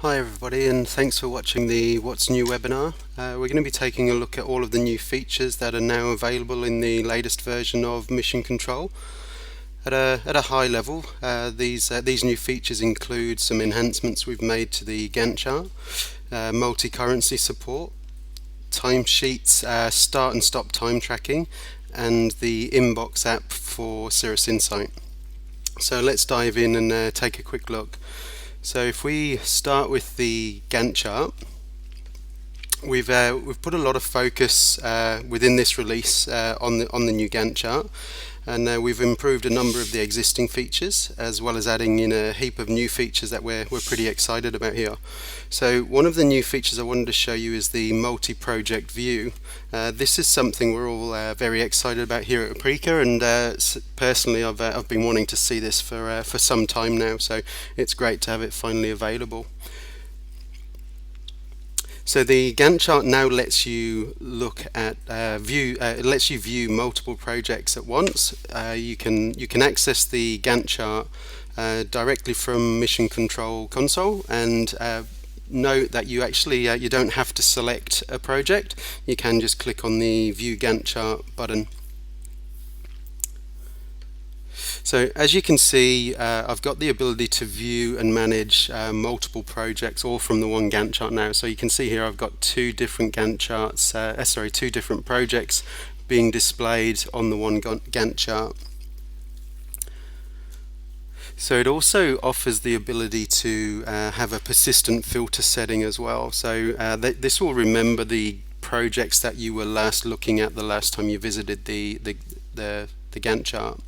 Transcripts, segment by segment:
Hi everybody, and thanks for watching the What's New webinar. We're going to be taking a look at all of the new features that are now available in the latest version of Mission Control. At a high level, these new features include some enhancements we've made to the Gantt chart, multi-currency support, timesheets, start and stop time tracking, and the inbox app for Cirrus Insight. So let's dive in and take a quick look. So if we start with the Gantt chart, we've put a lot of focus within this release on the new Gantt chart, and we've improved a number of the existing features as well as adding in a heap of new features that we're pretty excited about here. So one of the new features I wanted to show you is the multi-project view. This is something we're all very excited about here at Aprika, and personally I've been wanting to see this for some time now, so it's great to have it finally available. So the Gantt chart now lets you look at it lets you view multiple projects at once. You can access the Gantt chart directly from Mission Control console, and note that you don't have to select a project. You can just click on the View Gantt chart button. So as you can see, I've got the ability to view and manage multiple projects all from the one Gantt chart now. So you can see here I've got two different Gantt charts, two different projects being displayed on the one Gantt chart. So it also offers the ability to have a persistent filter setting as well. So this will remember the projects that you were last looking at the last time you visited the Gantt chart.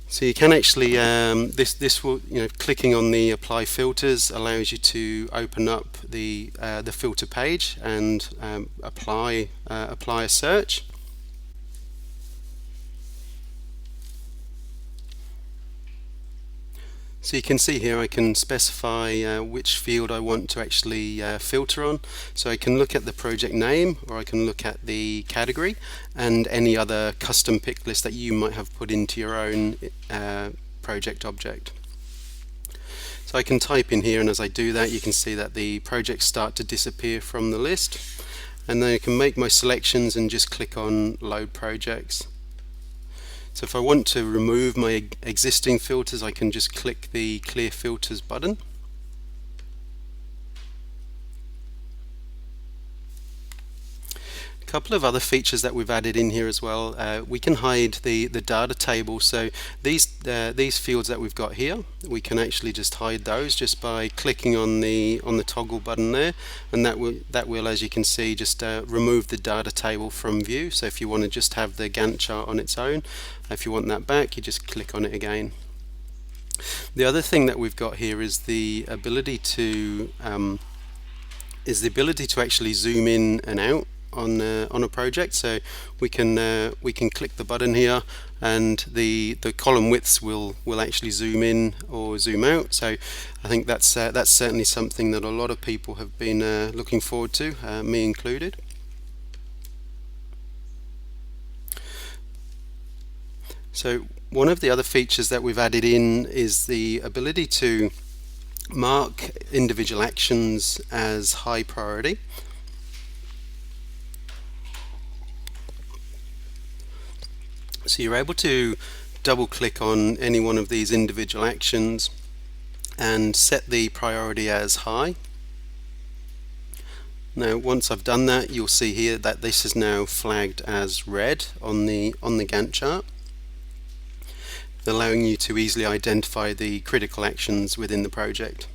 So you can actually, this will, clicking on the apply filters allows you to open up the filter page and apply a search. So you can see here I can specify which field I want to actually filter on. So I can look at the project name, or I can look at the category and any other custom pick list that you might have put into your own project object. So I can type in here, and as I do that you can see that the projects start to disappear from the list, and then I can make my selections and just click on load projects. So if I want to remove my existing filters, I can just click the clear filters button. A couple of other features that we've added in here as well. We can hide the data table. So these fields that we've got here, we can actually just hide those just by clicking on the toggle button there, and that will, as you can see, just remove the data table from view. So if you want to just have the Gantt chart on its own, if you want that back, you just click on it again. The other thing that we've got here is the ability to actually zoom in and out on a project. So we can click the button here, and the column widths will actually zoom in or zoom out. So I think that's certainly something that a lot of people have been looking forward to, me included. So one of the other features that we've added in is the ability to mark individual actions as high priority. So you're able to double click on any one of these individual actions and set the priority as high. Now once I've done that, you'll see here that this is now flagged as red on the Gantt chart, allowing you to easily identify the critical actions within the project.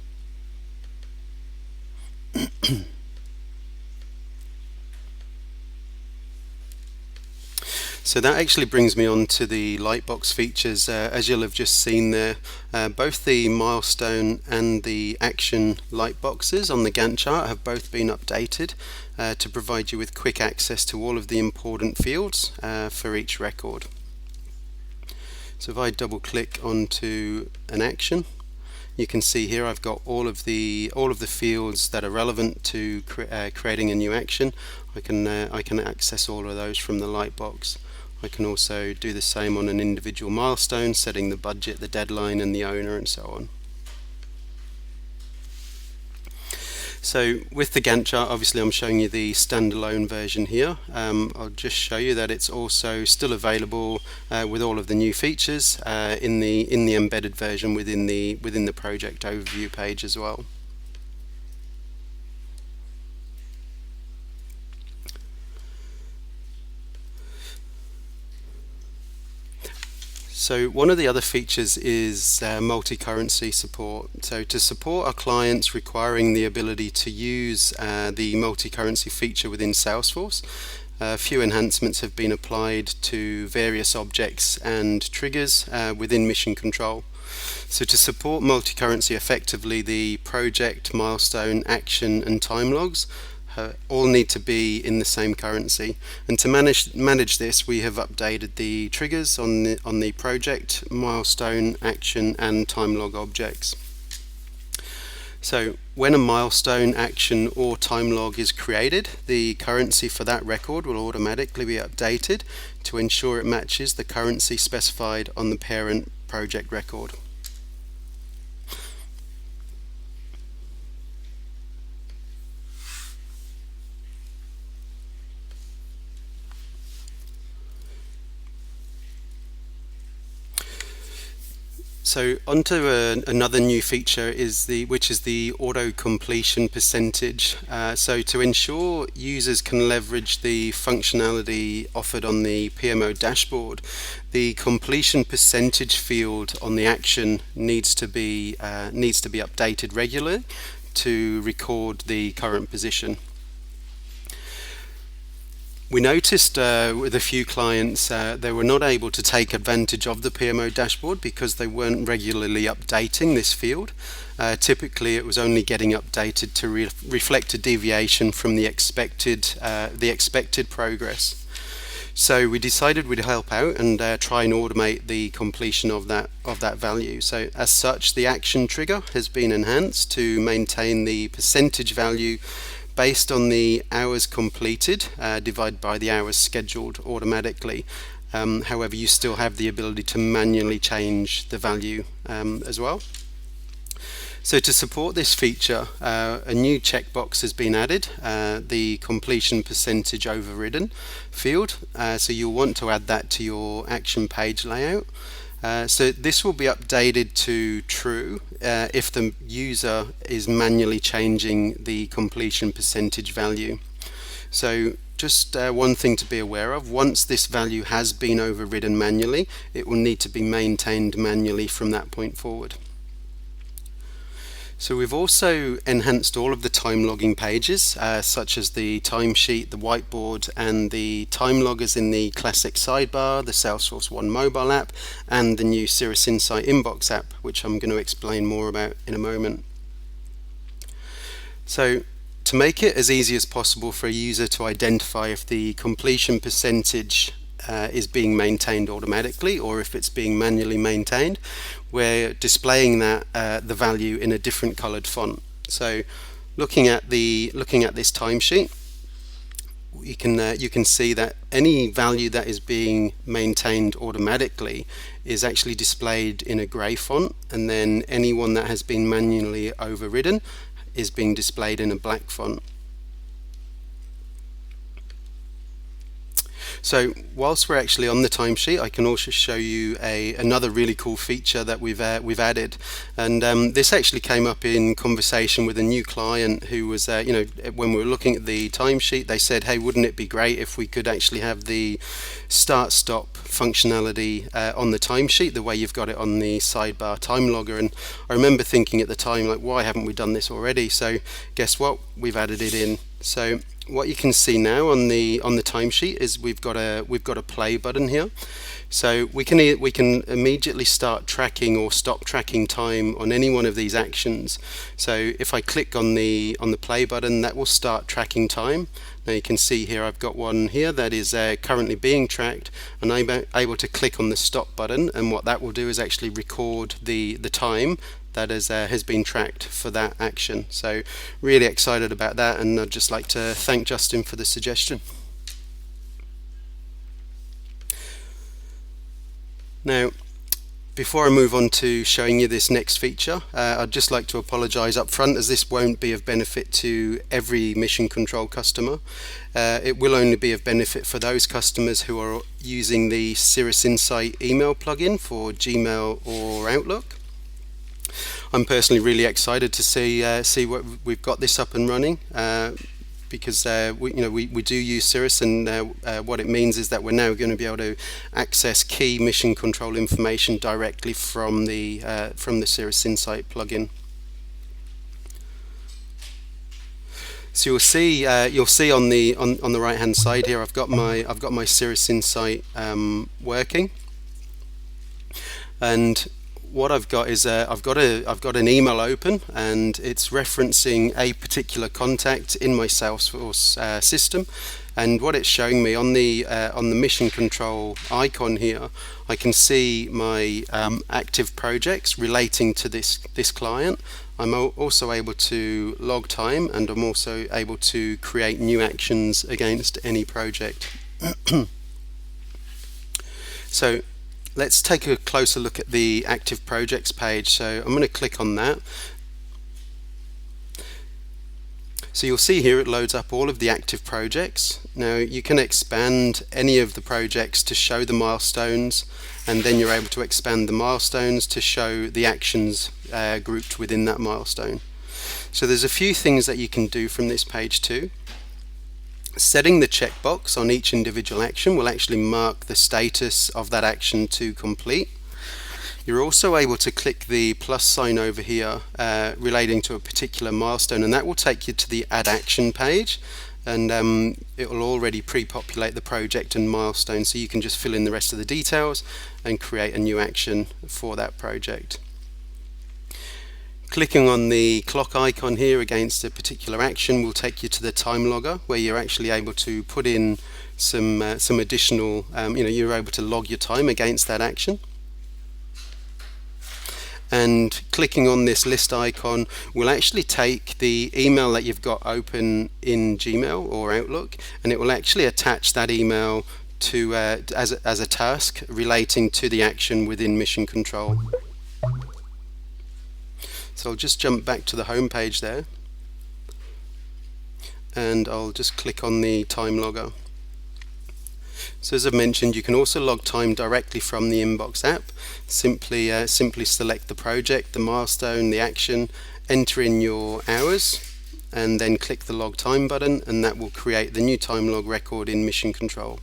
So that actually brings me on to the lightbox features. As you'll have just seen there, both the milestone and the action lightboxes on the Gantt chart have both been updated to provide you with quick access to all of the important fields for each record. So if I double click onto an action, you can see here I've got all of the fields that are relevant to creating a new action. I can access all of those from the lightbox. I can also do the same on an individual milestone, setting the budget, the deadline, and the owner, and so on. So with the Gantt chart, obviously I'm showing you the standalone version here. I'll just show you that it's also still available with all of the new features in the embedded version within the project overview page as well. So one of the other features is multi-currency support. So to support our clients requiring the ability to use the multi-currency feature within Salesforce, a few enhancements have been applied to various objects and triggers within Mission Control. So to support multi-currency effectively, the project, milestone, action and time logs all need to be in the same currency, and to manage this, we have updated the triggers on the project, milestone, action and time log objects. So when a milestone, action or time log is created, the currency for that record will automatically be updated to ensure it matches the currency specified on the parent project record. So onto another new feature which is the auto completion percentage. So to ensure users can leverage the functionality offered on the PMO dashboard, the completion percentage field on the action needs to be updated regularly to record the current position. We noticed with a few clients they were not able to take advantage of the PMO dashboard because they weren't regularly updating this field. Typically it was only getting updated to reflect a deviation from the expected progress. So we decided we'd help out and try and automate the completion of that value. So as such, the action trigger has been enhanced to maintain the percentage value based on the hours completed divided by the hours scheduled automatically. However, you still have the ability to manually change the value as well. So to support this feature, a new checkbox has been added, the completion percentage overridden field. So you'll want to add that to your action page layout. So this will be updated to true if the user is manually changing the completion percentage value. So just one thing to be aware of: once this value has been overridden manually, it will need to be maintained manually from that point forward. So we've also enhanced all of the time logging pages, such as the timesheet, the whiteboard and the time loggers in the classic sidebar, the Salesforce One mobile app and the new Cirrus Insight inbox app, which I'm going to explain more about in a moment. So to make it as easy as possible for a user to identify if the completion percentage is being maintained automatically or if it's being manually maintained, we're displaying that the value in a different colored font. So looking at this timesheet, you can see that any value that is being maintained automatically is actually displayed in a gray font, and then any one that has been manually overridden is being displayed in a black font. So whilst we're actually on the timesheet, I can also show you another really cool feature that we've added, and this actually came up in conversation with a new client who was when we were looking at the timesheet, they said, hey, wouldn't it be great if we could actually have the start stop functionality on the timesheet the way you've got it on the sidebar time logger. And I remember thinking at the time, like, why haven't we done this already? So guess what, we've added it in. So what you can see now on the timesheet is we've got a play button here. So we can immediately start tracking or stop tracking time on any one of these actions. So if I click on the play button, that will start tracking time. Now you can see here I've got one here that is currently being tracked, and I'm able to click on the stop button, and what that will do is actually record the time that has been tracked for that action. So really excited about that, and I'd just like to thank Justin for the suggestion. Now Before I move on to showing you this next feature, I'd just like to apologise up front, as this won't be of benefit to every mission control customer. It will only be of benefit for those customers who are using the Cirrus Insight email plugin for Gmail or Outlook. I'm personally really excited to see what we've got this up and running. Because we do use Cirrus, and what it means is that we're now going to be able to access key mission control information directly from the Cirrus Insight plugin. So you'll see on the right hand side here, I've got my Cirrus Insight working, and what I've got is I've got an email open, and it's referencing a particular contact in my Salesforce system. And what it's showing me on the mission control icon here, I can see my active projects relating to this client. I'm also able to log time, and I'm also able to create new actions against any project. So let's take a closer look at the active projects page. So I'm going to click on that. So you'll see here it loads up all of the active projects. Now you can expand any of the projects to show the milestones, and then you're able to expand the milestones to show the actions grouped within that milestone. So there's a few things that you can do from this page too. Setting the checkbox on each individual action will actually mark the status of that action to complete. You're also able to click the plus sign over here relating to a particular milestone, and that will take you to the Add Action page, and it will already pre-populate the project and milestone, so you can just fill in the rest of the details and create a new action for that project. Clicking on the clock icon here against a particular action will take you to the time logger, where you're actually able to put in some additional, you're able to log your time against that action. And clicking on this list icon will actually take the email that you've got open in Gmail or Outlook, and it will actually attach that email to as a task relating to the action within Mission Control. So I'll just jump back to the home page there, and I'll just click on the time logger. So as I've mentioned, you can also log time directly from the Inbox app. Simply select the project, the milestone, the action, enter in your hours, and then click the log time button, and that will create the new time log record in Mission Control.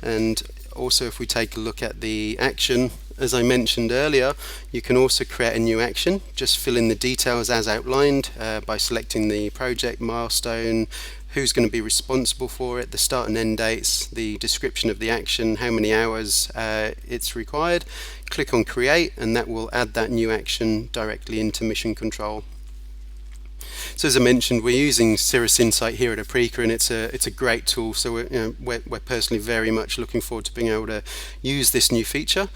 And also, if we take a look at the action, as I mentioned earlier, you can also create a new action. Just fill in the details as outlined by selecting the project, milestone, who's going to be responsible for it, the start and end dates, the description of the action, how many hours it's required. Click on create, and that will add that new action directly into Mission Control. So as I mentioned, we're using Cirrus Insight here at Aprika, and it's a great tool. So we're personally very much looking forward to being able to use this new feature.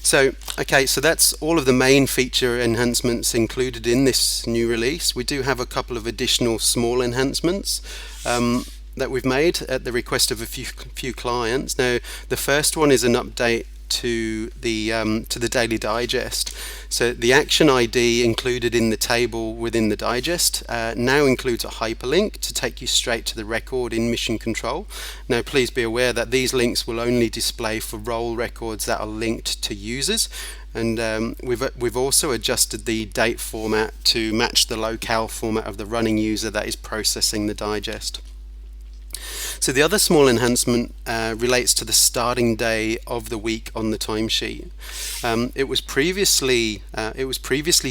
So that's all of the main feature enhancements included in this new release. We do have a couple of additional small enhancements that we've made at the request of a few clients. Now, the first one is an update to the daily digest. So the action ID included in the table within the digest now includes a hyperlink to take you straight to the record in Mission Control. Now please be aware that these links will only display for role records that are linked to users, and we've also adjusted the date format to match the locale format of the running user that is processing the digest. So the other small enhancement relates to the starting day of the week on the timesheet. It was previously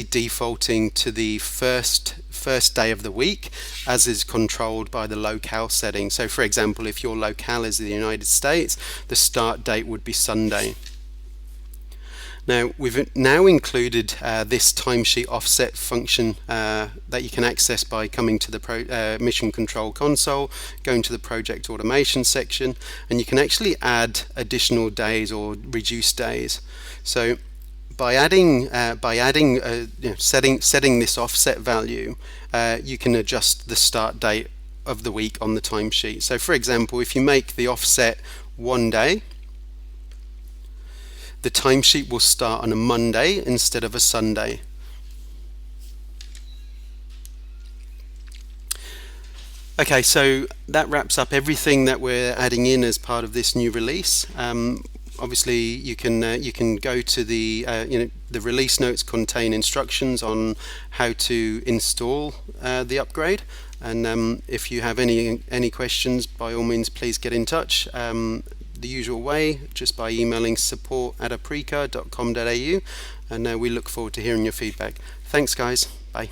defaulting to the first day of the week, as is controlled by the locale setting. So for example, if your locale is the United States, the start date would be Sunday. Now we've now included this timesheet offset function that you can access by coming to the Mission Control console, going to the project automation section, and you can actually add additional days or reduce days. So by setting this offset value, you can adjust the start date of the week on the timesheet. So for example, if you make the offset 1 day. The timesheet will start on a Monday instead of a Sunday. Okay, so that wraps up everything that we're adding in as part of this new release. Obviously, you can go to the release notes contain instructions on how to install the upgrade. And if you have any questions, by all means, please get in touch. The usual way, just by emailing support@aprica.com.au, and we look forward to hearing your feedback. Thanks, guys. Bye.